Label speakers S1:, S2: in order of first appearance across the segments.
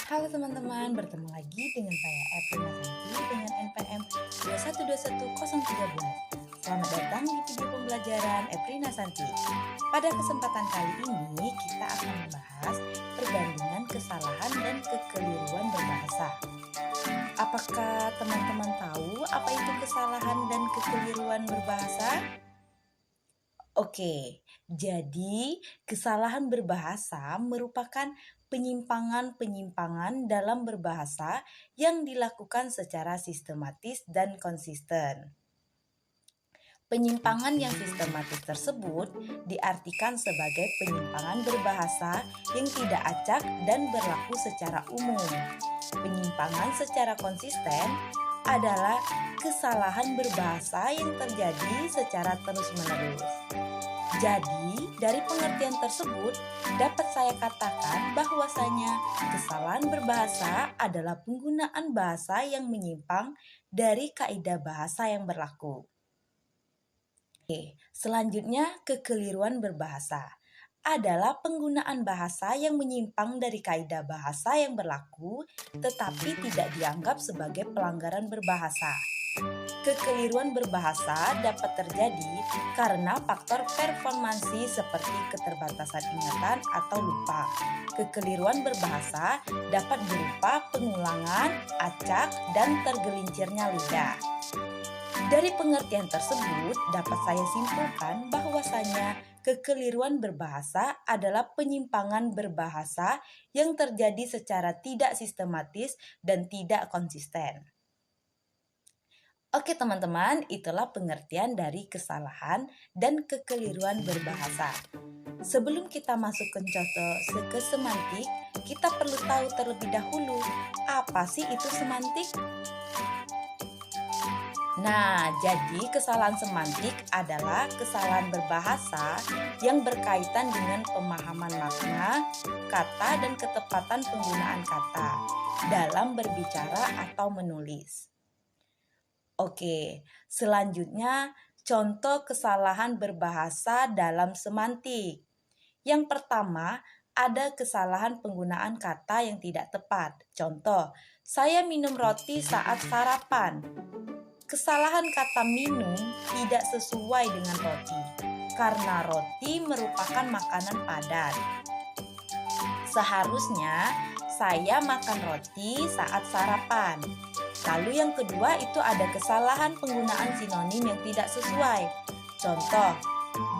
S1: Halo teman-teman, bertemu lagi dengan saya Eprina Santi dengan NPM 2121013. Selamat datang di video pembelajaran Eprina Santi. Pada kesempatan kali ini kita akan membahas perbandingan kesalahan dan kekeliruan berbahasa. Apakah teman-teman tahu apa itu kesalahan dan kekeliruan berbahasa? Oke, jadi kesalahan berbahasa merupakan penyimpangan-penyimpangan dalam berbahasa yang dilakukan secara sistematis dan konsisten. Penyimpangan yang sistematis tersebut diartikan sebagai penyimpangan berbahasa yang tidak acak dan berlaku secara umum. Penyimpangan secara konsisten adalah kesalahan berbahasa yang terjadi secara terus-menerus. Jadi, dari pengertian tersebut dapat saya katakan bahwasanya kesalahan berbahasa adalah penggunaan bahasa yang menyimpang dari kaidah bahasa yang berlaku. Oke, selanjutnya kekeliruan berbahasa adalah penggunaan bahasa yang menyimpang dari kaidah bahasa yang berlaku tetapi tidak dianggap sebagai pelanggaran berbahasa. Kekeliruan berbahasa dapat terjadi karena faktor performansi seperti keterbatasan ingatan atau lupa. Kekeliruan berbahasa dapat berupa pengulangan, acak, dan tergelincirnya lidah. Dari pengertian tersebut dapat saya simpulkan bahwasanya kekeliruan berbahasa adalah penyimpangan berbahasa yang terjadi secara tidak sistematis dan tidak konsisten. Oke teman-teman, itulah pengertian dari kesalahan dan kekeliruan berbahasa. Sebelum kita masuk ke semantik, kita perlu tahu terlebih dahulu apa sih itu semantik? Nah, jadi kesalahan semantik adalah kesalahan berbahasa yang berkaitan dengan pemahaman makna, kata, dan ketepatan penggunaan kata dalam berbicara atau menulis. Oke, selanjutnya contoh kesalahan berbahasa dalam semantik. Yang pertama, ada kesalahan penggunaan kata yang tidak tepat. Contoh, saya minum roti saat sarapan. Kesalahan kata minum tidak sesuai dengan roti, karena roti merupakan makanan padat. Seharusnya saya makan roti saat sarapan. Lalu yang kedua itu ada kesalahan penggunaan sinonim yang tidak sesuai. Contoh,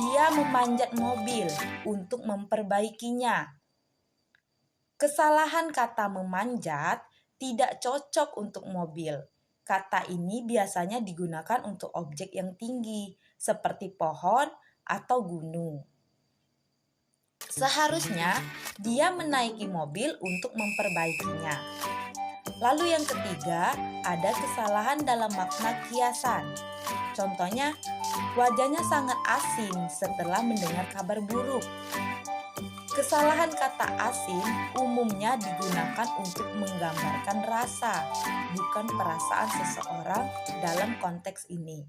S1: dia memanjat mobil untuk memperbaikinya. Kesalahan kata memanjat tidak cocok untuk mobil. Kata ini biasanya digunakan untuk objek yang tinggi, seperti pohon atau gunung. Seharusnya dia menaiki mobil untuk memperbaikinya. Lalu yang ketiga, ada kesalahan dalam makna kiasan. Contohnya, wajahnya sangat asing setelah mendengar kabar buruk. Kesalahan kata asing umumnya digunakan untuk menggambarkan rasa, bukan perasaan seseorang dalam konteks ini.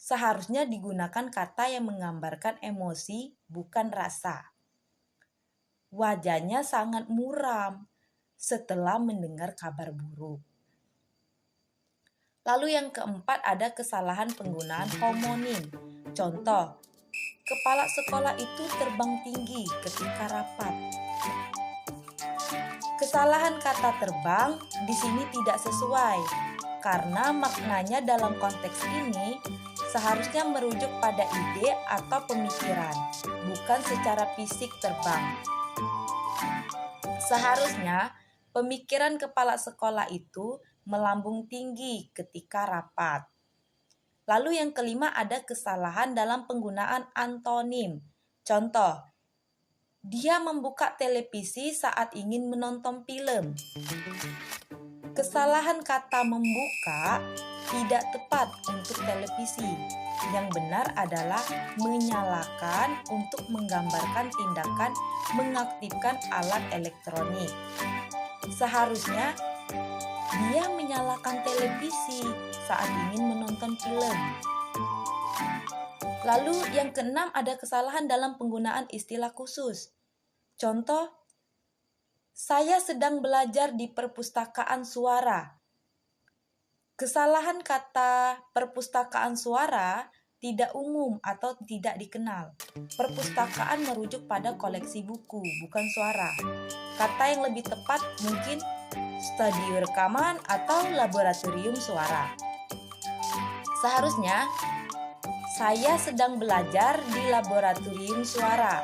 S1: Seharusnya digunakan kata yang menggambarkan emosi, bukan rasa. Wajahnya sangat muram setelah mendengar kabar buruk. Lalu yang keempat ada kesalahan penggunaan homonim. Contoh, kepala sekolah itu terbang tinggi ketika rapat. Kesalahan kata terbang di sini tidak sesuai karena maknanya dalam konteks ini seharusnya merujuk pada ide atau pemikiran, bukan secara fisik terbang. Seharusnya pemikiran kepala sekolah itu melambung tinggi ketika rapat. Lalu yang kelima ada kesalahan dalam penggunaan antonim. Contoh, dia membuka televisi saat ingin menonton film. Kesalahan kata membuka tidak tepat untuk televisi. Yang benar adalah menyalakan untuk menggambarkan tindakan mengaktifkan alat elektronik. Seharusnya dia menyalakan televisi saat ingin menonton film. Lalu yang keenam ada kesalahan dalam penggunaan istilah khusus. Contoh, Saya sedang belajar di perpustakaan suara. Kesalahan kata perpustakaan suara tidak umum atau tidak dikenal. Perpustakaan merujuk pada koleksi buku, bukan suara. Kata yang lebih tepat mungkin studio rekaman atau laboratorium suara. Seharusnya, saya sedang belajar di laboratorium suara.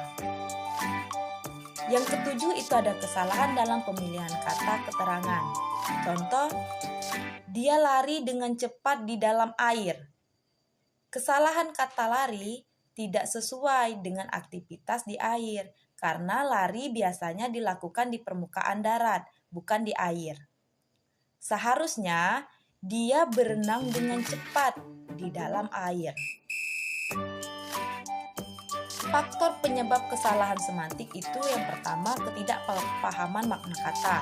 S1: Yang ketujuh itu ada kesalahan dalam pemilihan kata keterangan. Contoh, dia lari dengan cepat di dalam air. Kesalahan kata lari tidak sesuai dengan aktivitas di air, karena lari biasanya dilakukan di permukaan darat, bukan di air. Seharusnya dia berenang dengan cepat di dalam air. Faktor penyebab kesalahan semantik itu yang pertama, ketidakpahaman makna kata,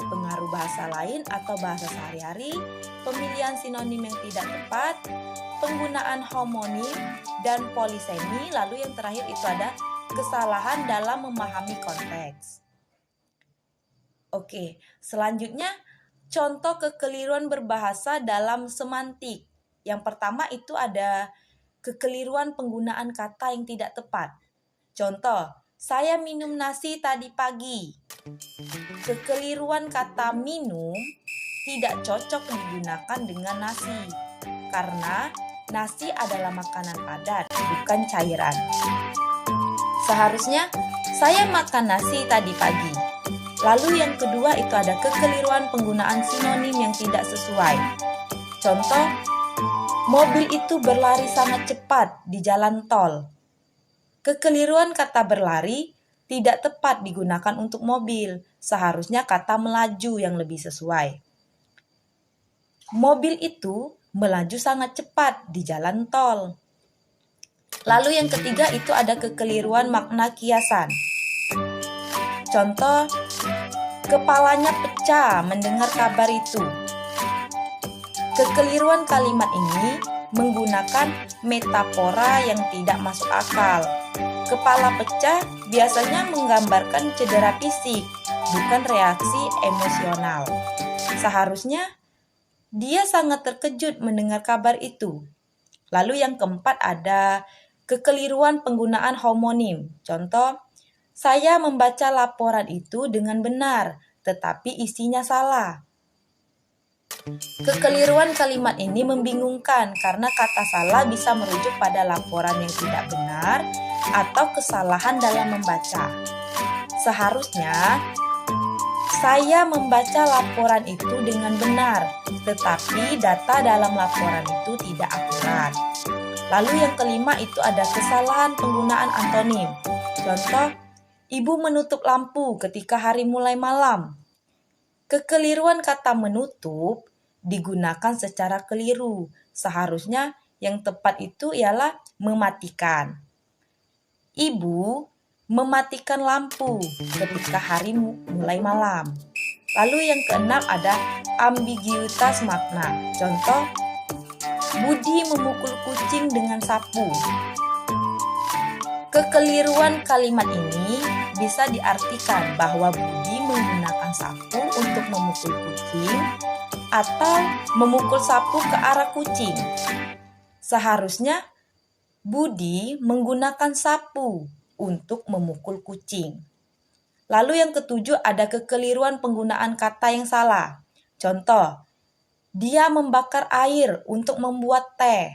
S1: pengaruh bahasa lain atau bahasa sehari-hari, pemilihan sinonim yang tidak tepat, penggunaan homonim dan polisemi. Lalu yang terakhir itu ada kesalahan dalam memahami konteks. Oke, selanjutnya contoh kekeliruan berbahasa dalam semantik. Yang pertama itu ada kekeliruan penggunaan kata yang tidak tepat. Contoh, saya minum nasi tadi pagi. Kekeliruan kata minum tidak cocok digunakan dengan nasi, karena nasi adalah makanan padat, bukan cairan. Seharusnya, saya makan nasi tadi pagi. Lalu yang kedua itu ada kekeliruan penggunaan sinonim yang tidak sesuai. Contoh, mobil itu berlari sangat cepat di jalan tol. Kekeliruan kata berlari tidak tepat digunakan untuk mobil. Seharusnya kata melaju yang lebih sesuai. Mobil itu melaju sangat cepat di jalan tol. Lalu yang ketiga itu ada kekeliruan makna kiasan. Contoh, kepalanya pecah mendengar kabar itu. Kekeliruan kalimat ini menggunakan metafora yang tidak masuk akal. Kepala pecah biasanya menggambarkan cedera fisik, bukan reaksi emosional. Seharusnya dia sangat terkejut mendengar kabar itu. Lalu yang keempat ada kekeliruan penggunaan homonim. Contoh, saya membaca laporan itu dengan benar, tetapi isinya salah. Kekeliruan kalimat ini membingungkan karena kata salah bisa merujuk pada laporan yang tidak benar atau kesalahan dalam membaca. Seharusnya, saya membaca laporan itu dengan benar, tetapi data dalam laporan itu tidak akurat. Lalu yang kelima itu ada kesalahan penggunaan antonim. Contoh, ibu menutup lampu ketika hari mulai malam. Kekeliruan kata menutup digunakan secara keliru. Seharusnya yang tepat itu ialah mematikan. Ibu mematikan lampu ketika hari mulai malam. Lalu yang keenam ada ambiguitas makna. Contoh, Budi memukul kucing dengan sapu. Kekeliruan kalimat ini bisa diartikan bahwa Budi menggunakan sapu untuk memukul kucing atau memukul sapu ke arah kucing. Seharusnya Budi menggunakan sapu untuk memukul kucing. Lalu yang ketujuh ada kekeliruan penggunaan kata yang salah. Contoh, dia membakar air untuk membuat teh.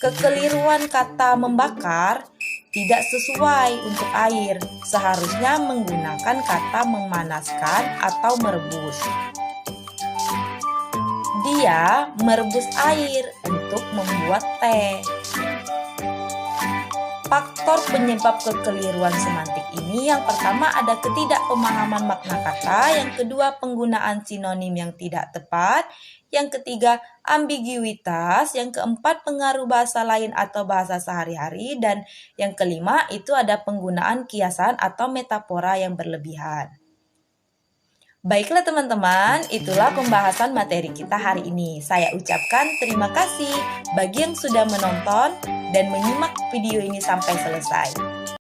S1: Kekeliruan kata membakar tidak sesuai untuk air. Seharusnya menggunakan kata memanaskan atau merebus. Dia merebus air untuk membuat teh. Faktor penyebab kekeliruan semantik ini yang pertama ada ketidakpemahaman makna kata, yang kedua penggunaan sinonim yang tidak tepat, yang ketiga ambiguitas, yang keempat pengaruh bahasa lain atau bahasa sehari-hari, dan yang kelima itu ada penggunaan kiasan atau metafora yang berlebihan. Baiklah teman-teman, itulah pembahasan materi kita hari ini. Saya ucapkan terima kasih bagi yang sudah menonton dan menyimak video ini sampai selesai.